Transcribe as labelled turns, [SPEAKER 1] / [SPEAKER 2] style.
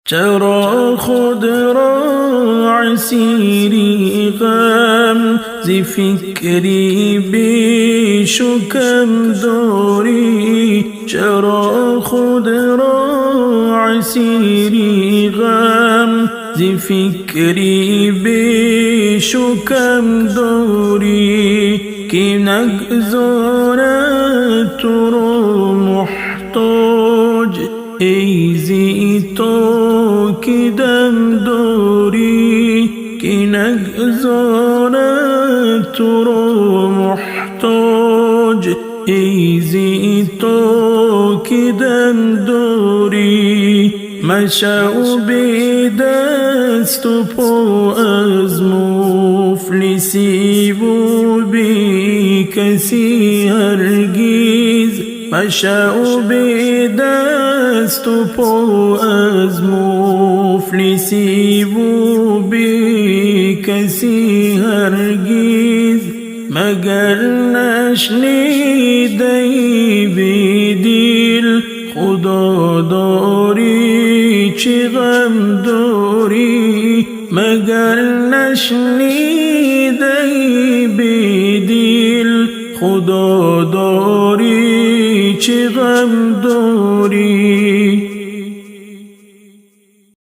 [SPEAKER 1] چرا خود را اسیری غم ز فکری بیش و کم داری؟ چرا خود را اسیری غم ز فکری بیش و کم داری؟ که نگذارد تو را محتاج ای زی تو که دم داری؟ که نگذارد تو را محتاج ای زی تو که دم داری؟ مشو به دست و پا از مفلسی و بی کسی هرگز. مشو به دست و پا از مفلسی و بی کسی هرگز. مگر نشنیده ای به دل خدا داری چه غم داری؟ مگر نشنیده ای به دل خدا داری چه غم داری؟